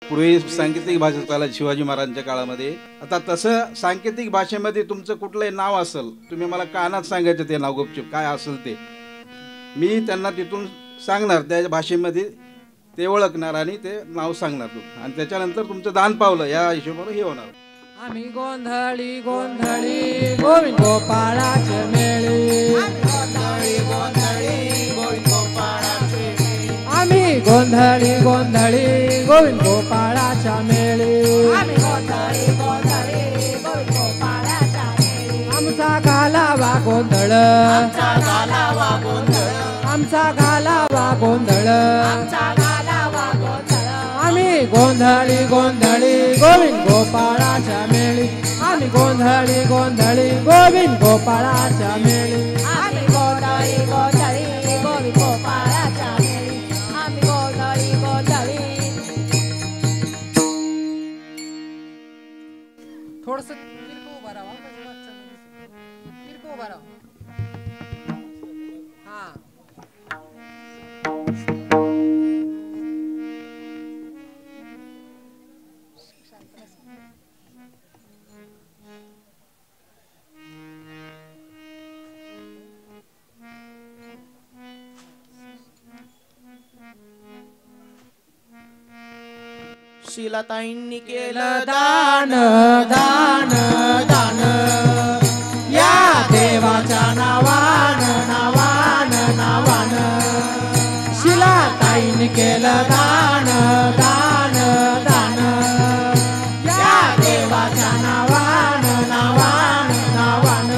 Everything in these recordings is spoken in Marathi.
पूर्वी सांकेतिक भाषा चालायची शिवाजी महाराजांच्या काळामध्ये. आता तसं सांकेतिक भाषेमध्ये तुमचं कुठलंही नाव असेल, तुम्ही मला कानात सांगायचं ते नाव गुपचूप काय असेल ते, मी त्यांना तिथून सांगणार त्या भाषेमध्ये, ते ओळखणार आणि ते नाव सांगणार तुम्ही, आणि त्याच्यानंतर तुमचं दान पावलं या हिशोबाने हे होणार. आम्ही गोंधळी गोंधळी गोविंद गोपाळाचे मेळी, गोंधळी गोंधळी गोविंद गोपाळाचे मेळी, आम्ही गोंधळी गोंधळी गोविंद गोपाळाच्या मेळी, आम्ही गोंधळी गोंधळी गोविंद गोपाळाच्या मेळी, आमचा घालावा गोंधळ, आमचा घालावा गोंधळ, आमचा घालावा गोंधळ, आमचा घालावा गोंधळ, आम्ही गोंधळी गोंधळी गोविंद गोपाळाच्या मेळी, आम्ही गोंधळी गोंधळी गोविंद गोपाळाच्या मेळी, आम्ही गोंधळी गोंधळी गोविंद गोपाळाच्या मेळी, आम्ही गोंधळी गोंधळी. थोडस तिरकं उभा राहा, तिरकं उभा राहा. हा शीलाताईंनी केलं दान दान दान, या देवाच्या नावान नावान नावान, शिलाताईंनी केलं दान दान दान, या देवाच्या नावान नावान नावान.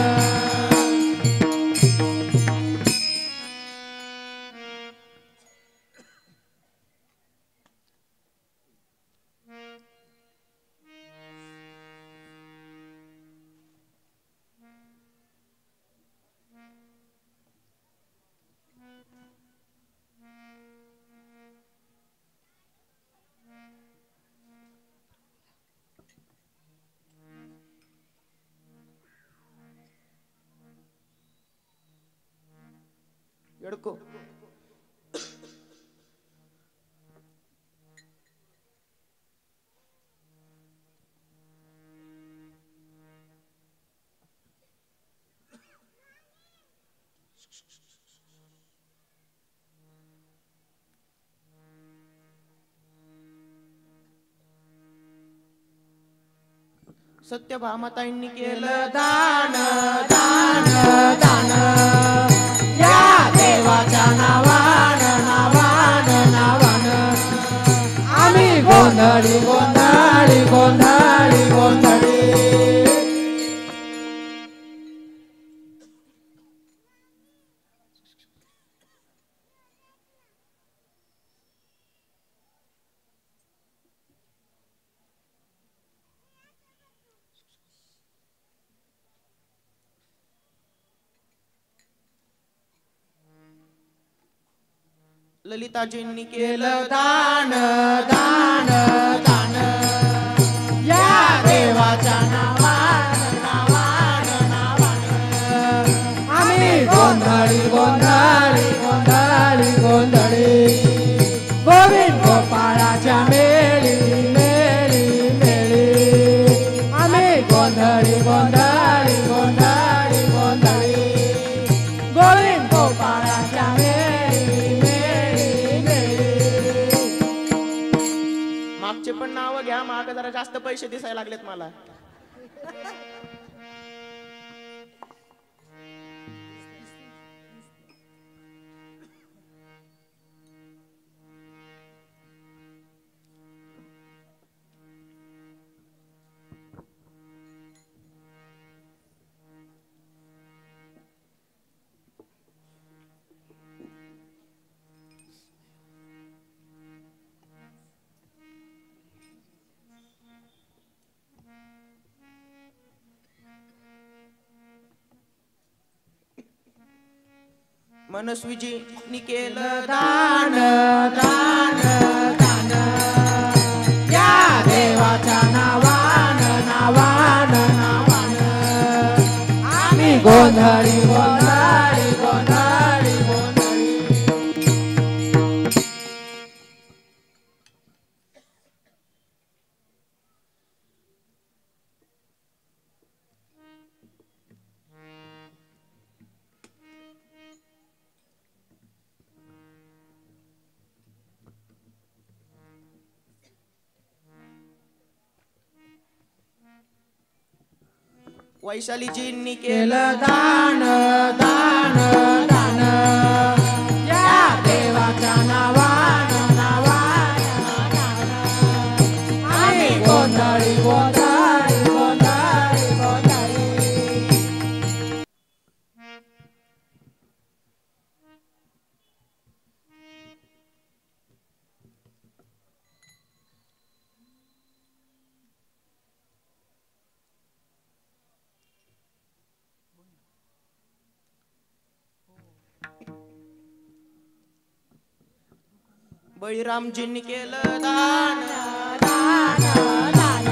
येडको सत्यभामाताईंनी केलं दान दान दान, या देवाच्या नावान नावान नावान, आम्ही गोंधळी गोंधळी गोंधळी गोंधळी. ललिताजींनी केलं दान दान दान, या देवाच्या नावान नावान नावान, आम्ही गोंधळी गोंधळी गोंधळी गोंधळी गोविंद गोपाळाच्या मेळी मेळी मेळी, आम्ही गोंधळी गोंधळी गोंधळी गोंधळी गोविंद गोपाळाच्या मेळी मेळी मेळी. मागचे पण नाव घ्या, माग जरा जास्त पैसे दिसायला लागलेत मला. मनस्वीजींनी केलं दान दान दान, या देवाच्या नावान नावान नावान, आम्ही गोंधळी गोंधळी गोंधळी गोंधळी. वैशालीजींनी केलं दान दान दान या देवाच्या नावानं नावानं आम्ही गोंधळी गोंधळी गोंधळी गोंधळी. बळीरामजींनी केलं दान दान दान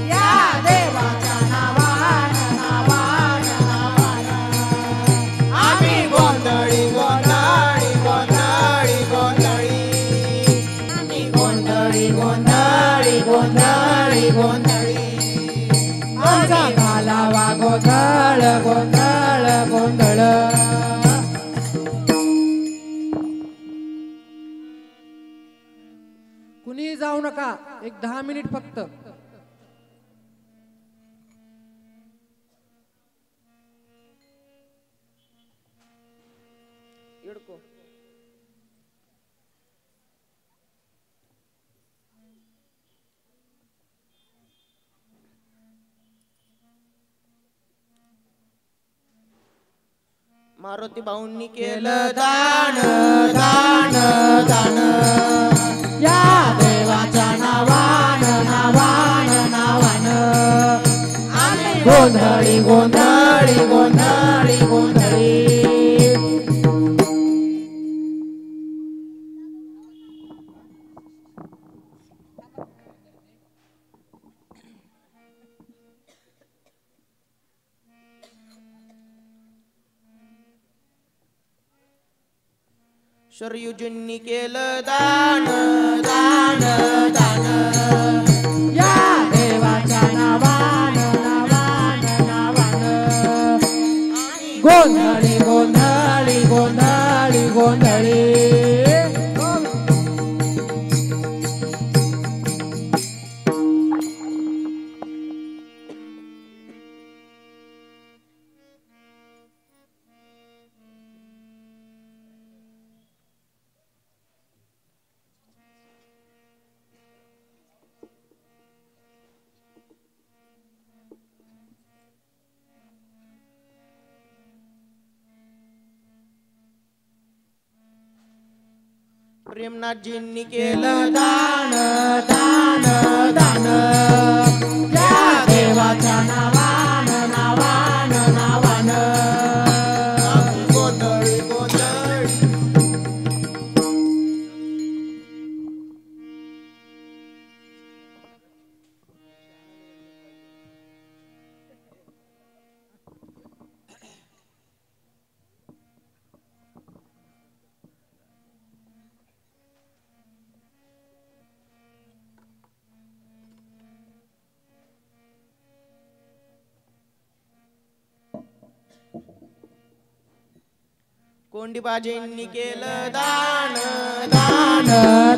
या देवाच्या नावानं नावानं नावानं आम्ही गोंधळी गोंधळी गोंधळी गोंधळी आम्ही गोंधळी गोंधळी गोंधळी गोंधळी आमचा घालावा गोंधळ गोंधळ गोंधळ. कुणी जाऊ नका, एक 10 मिनिट फक्त. मारुती भाऊंनी केलं दान दान दान या देवाच्या नावानं नावानं नावानं आम्ही गोंधळी गोंधळी गोंधळी गोंधळी. शरयूजींनी केलं दान दान दान या देवाच्या नावानं नावानं नावानं गोंधळी गोंधळी गोंधळी गोंधळी. प्रेमनाथजींनी केलं दान दान दान या देवाच्या नावानं नावानं नावानं गोंधळी गोंधळी. कोंडीबाजींनी केलं दान दान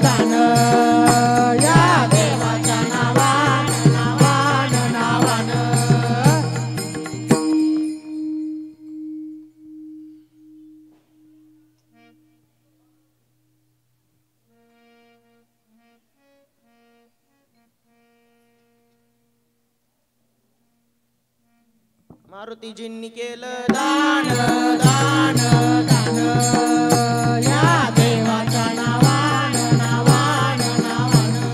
दान या देवाच्या नावानं नावानं नावानं. मारुतीजींनी केलं दान दान दान या देवाच्या नावानं नावानं नावानं.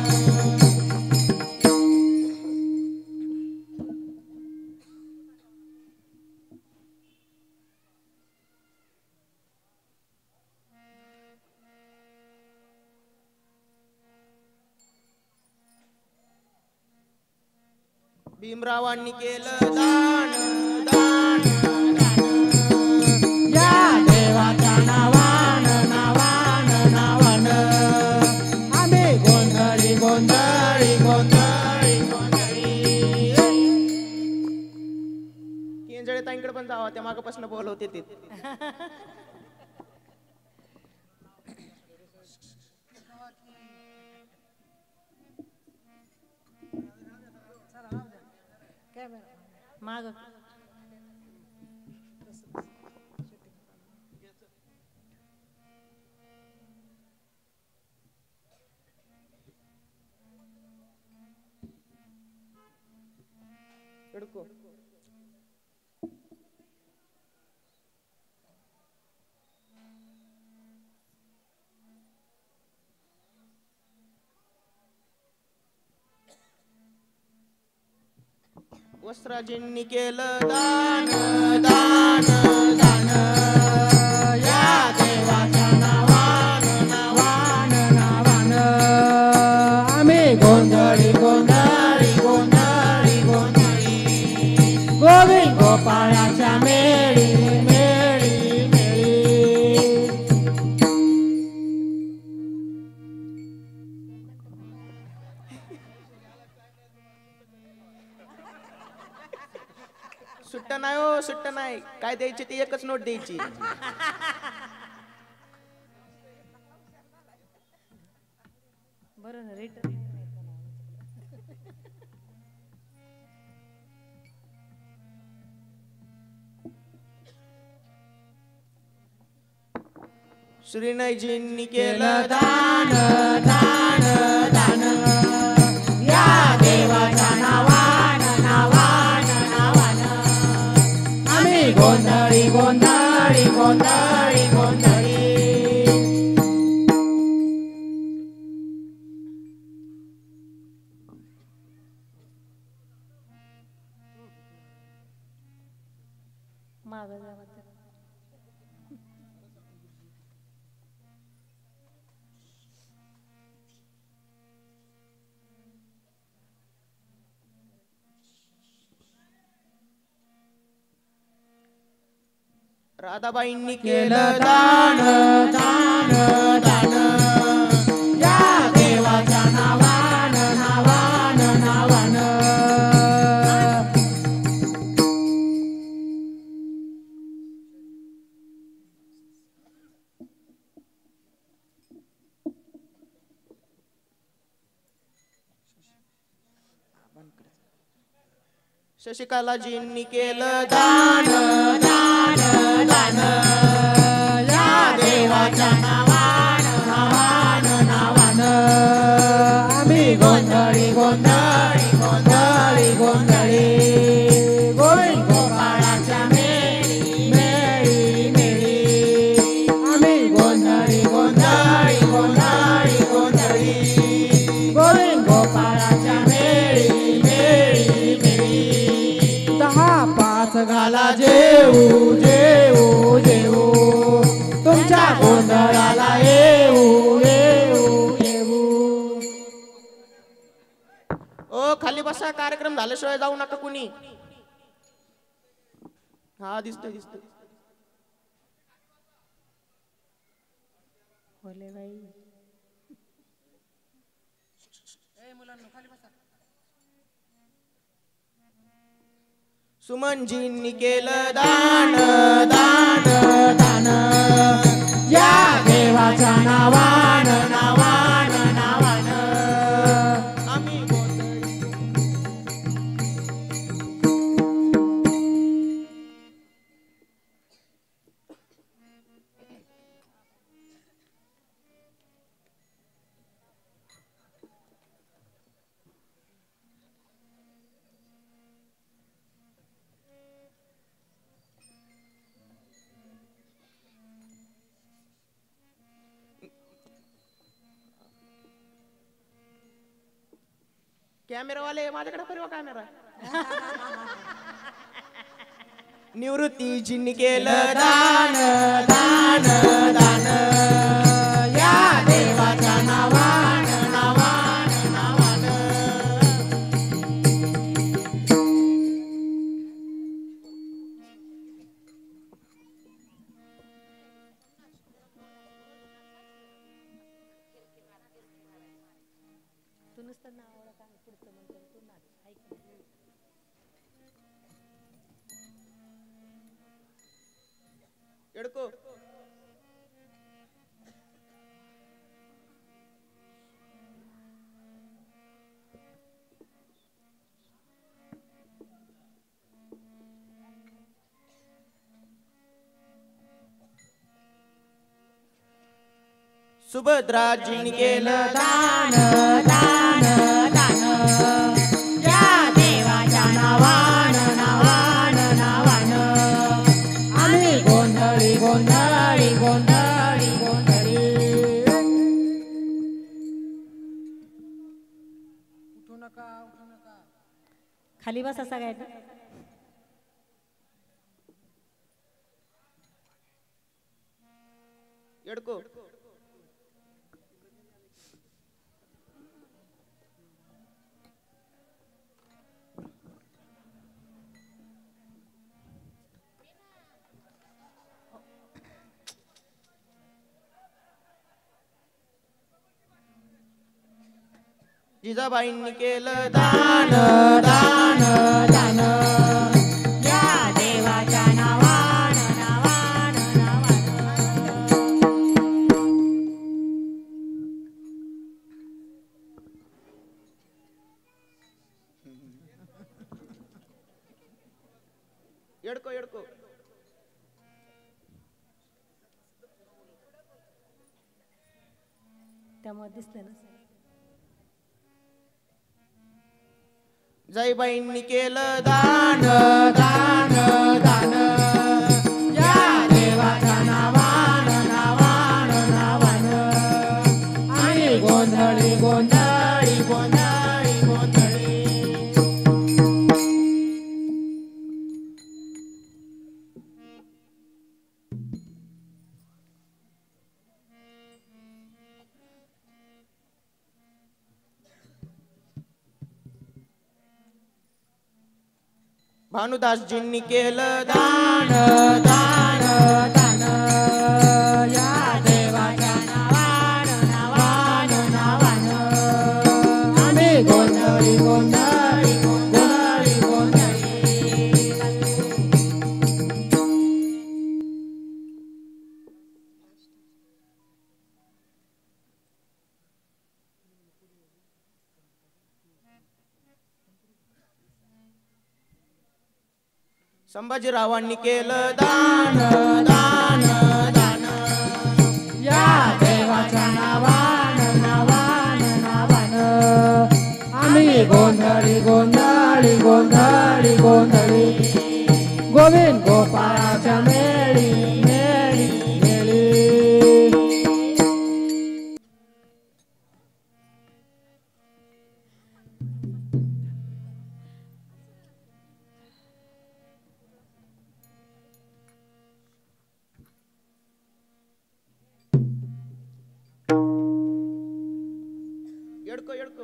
भीमरावांनी केलं दान दान दान या देवाच्या नावानं नावानं नावानं आम्ही गोंधळी गोंधळी गोंधळी गोंधळी. केंजळे ताईंकडे पण जावा, त्या मागापासून बोलवते ते. कॅमेरा माग एडको वस्त्राजींनी केलं दान दान दान या देवाच्या नावानं नावानं नावानं आम्ही गोंधळी गोंधळी गोंधळी गोंधळी गोविंद गोपाळाच्या मेळी मेळी मेळी सुट्ट नाही हो सुट्ट नाही काय द्यायची ती एकच नोट द्यायची बरं ना रिटर्न श्रीनयजींनी केलं दान दान दान या देवाच्या नावानं नावानं नावानं आम्ही गोंधळी गोंधळी गोंधळी गोंधळी माग जावा तर. राधाबाईंनी केलं दान दान दान या देवाच्या नावानं नावानं नावानं शशिकलाजींनी केलं दान दान दान या देवाच्या नावानं नावानं नावानं आम्ही गोंधळी गोंधळी गोंधळी गोंधळी गोविंद गोपाळाच्या मेळी मेळी मेळी आम्ही गोंधळी गोंधळी गोंधळी गोंधळी गोविंद गोपाळाच्या मेळी मेळी मेळी दहा पाच घाला जेऊ जेऊ जेऊ तुमच्या गोंधळाला येऊ येऊ येऊ ओ खाली बसा कार्यक्रम झाल्याशिवाय जाऊ नका कुणी हा दिसतोय दिसतोय बोले बाई सुमनजींनी केलं दान दान दान या देवाच्या नावानं नावानं नावानं आम्ही गोंधळी कॅमेरावाले माझ्याकडे फिरवा कॅमेरा निवृत्तीजींनी केलं दान दान दान या देवाच्या नावानं नावानं नावानं तू नुसतं नावाला काय पुढचं म्हणतो तू नाच ऐक एडको सुभद्राजींनी केलं दान दान दान या देवाच्या नावान नावान नावान आम्ही गोंधळी गोंधळी गोंधळी गोंधळी. उठू नका उठू नका. खाली बसा सगळ्यांनी. येडको जिजाबाईंनी केलं दान दान दान या देवाच्या नावान नावान नावान. येडको येडको त्यामुळे दिसलं ना. जाईबाईंनी केलं दान दान दान या देवाच्या नावान नावान नावान आम्ही गोंधळी गोंधळी गोंधळी गोंधळी. भानुदासजींनी केलं दान दान दान या देवाच्या नावान नावान नावान आम्ही गोंधळी गोंधळी गोंधळी गोंधळी. संभाजीरावांनी केलं दान दान दान या देवाच्या नावान नावान नावान आम्ही गोंधळी गोंधळी गोंधळी गोंधळी. गोविंद गोपाळाच्या मेळी मेळी मेळी. येडको येडको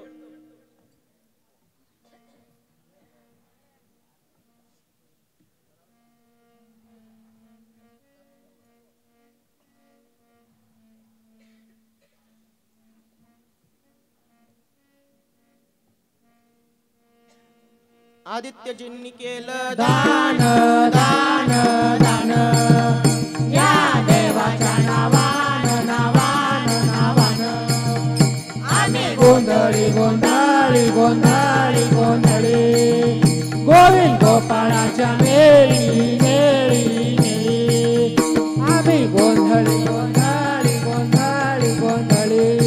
आदित्यजींनी केलं दान दान दान या देवाच्या नावान नावान नावान आम्ही गोंधळी गोंधळी गोंधळी गोंधळी. गोविंद गोपाळाच्या मेळी मेळी मेळी आम्ही गोंधळी गोंधळी गोंधळी गोंधळी.